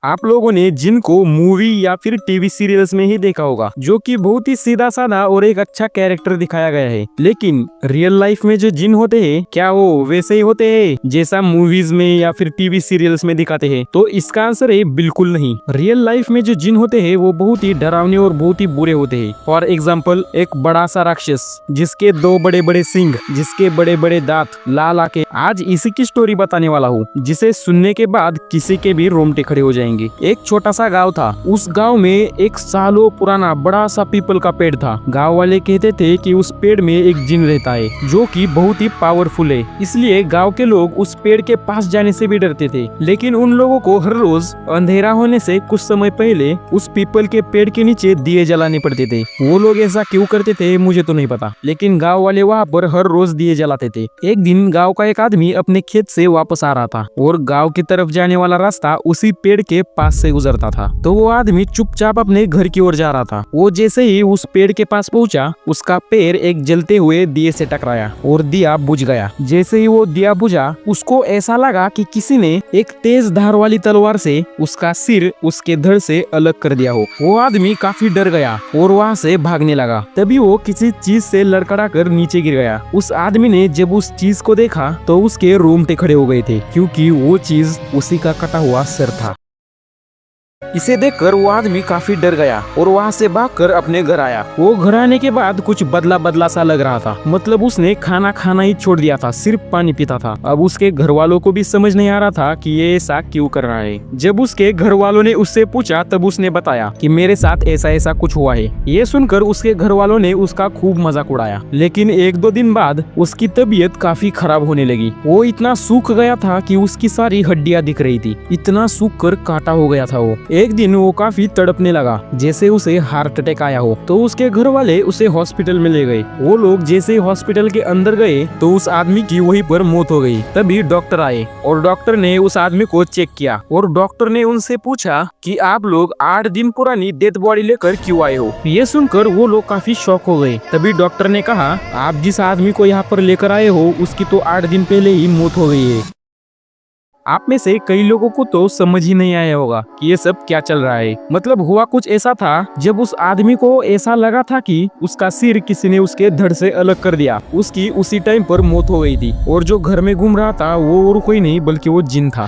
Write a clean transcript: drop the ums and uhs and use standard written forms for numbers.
आप लोगों ने जिन को मूवी या फिर टीवी सीरियल्स में ही देखा होगा, जो कि बहुत ही सीधा साधा और एक अच्छा कैरेक्टर दिखाया गया है। लेकिन रियल लाइफ में जो जिन होते हैं, क्या वो वैसे ही होते हैं जैसा मूवीज में या फिर टीवी सीरियल्स में दिखाते हैं? तो इसका आंसर है बिल्कुल नहीं। रियल लाइफ में जो जिन होते हैं वो बहुत ही डरावने और बहुत ही बुरे होते हैं। फॉर एग्जाम्पल, एक बड़ा सा राक्षस जिसके दो बड़े बड़े सिंग, जिसके बड़े बड़े दांत, लाल आंखें। आज इसी की स्टोरी बताने वाला हूँ, जिसे सुनने के बाद किसी के भी रोंगटे खड़े हो जाएंगे। एक छोटा सा गांव था। उस गांव में एक सालों पुराना बड़ा सा पीपल का पेड़ था। गांव वाले कहते थे कि उस पेड़ में एक जिन रहता है जो कि बहुत ही पावरफुल है, इसलिए गांव के लोग उस पेड़ के पास जाने से भी डरते थे। लेकिन उन लोगों को हर रोज अंधेरा होने से कुछ समय पहले उस पीपल के पेड़ के नीचे दिए जलाने पड़ते थे। वो लोग ऐसा क्यों करते थे मुझे तो नहीं पता, लेकिन गाँव वाले वहाँ पर हर रोज दिए जलाते थे। एक दिन गाँव का एक आदमी अपने खेत से वापस आ रहा था और गाँव की तरफ जाने वाला रास्ता उसी पेड़ के पास से गुजरता था। तो वो आदमी चुपचाप अपने घर की ओर जा रहा था। वो जैसे ही उस पेड़ के पास पहुंचा, उसका पैर एक जलते हुए दिए से टकराया और दिया बुझ गया। जैसे ही वो दिया बुझा, उसको ऐसा लगा कि किसी ने एक तेज धार वाली तलवार से उसका सिर उसके धड़ से अलग कर दिया हो। वो आदमी काफी डर गया और वहाँ से भागने लगा। तभी वो किसी चीज से लड़खड़ा कर नीचे गिर गया। उस आदमी ने जब उस चीज को देखा तो उसके रोंगटे खड़े हो गए थे, क्योंकि वो चीज उसी का कटा हुआ सिर था। इसे देखकर वो आदमी काफी डर गया और वहाँ से भागकर अपने घर आया। वो घर आने के बाद कुछ बदला बदला सा लग रहा था, मतलब उसने खाना खाना ही छोड़ दिया था, सिर्फ पानी पीता था। अब उसके घर वालों को भी समझ नहीं आ रहा था कि ये ऐसा क्यों कर रहा है। जब उसके घर वालों ने उससे पूछा तब उसने बताया कि मेरे साथ ऐसा ऐसा कुछ हुआ है। ये सुनकर उसके घर वालों ने उसका खूब मजाक उड़ाया। लेकिन एक दो दिन बाद उसकी तबीयत काफी खराब होने लगी। वो इतना सूख गया था कि उसकी सारी हड्डियां दिख रही थी। इतना सूख कर काटा हो गया था वो। एक दिन वो काफी तड़पने लगा, जैसे उसे हार्ट अटैक आया हो। तो उसके घर वाले उसे हॉस्पिटल में ले गए। वो लोग जैसे ही हॉस्पिटल के अंदर गए तो उस आदमी की वहीं पर मौत हो गई। तभी डॉक्टर आए और डॉक्टर ने उस आदमी को चेक किया और डॉक्टर ने उनसे पूछा कि आप लोग 8 दिन पुरानी डेड बॉडी लेकर क्यों आए हो। ये सुनकर वो लोग काफी शॉक हो गए। तभी डॉक्टर ने कहा, आप जिस आदमी को यहाँ पर लेकर आए हो उसकी तो 8 दिन पहले ही मौत हो गई है। आप में से कई लोगों को तो समझ ही नहीं आया होगा कि ये सब क्या चल रहा है। मतलब हुआ कुछ ऐसा था, जब उस आदमी को ऐसा लगा था कि उसका सिर किसी ने उसके धड़ से अलग कर दिया, उसकी उसी टाइम पर मौत हो गई थी। और जो घर में घूम रहा था वो और कोई नहीं बल्कि वो जिन था।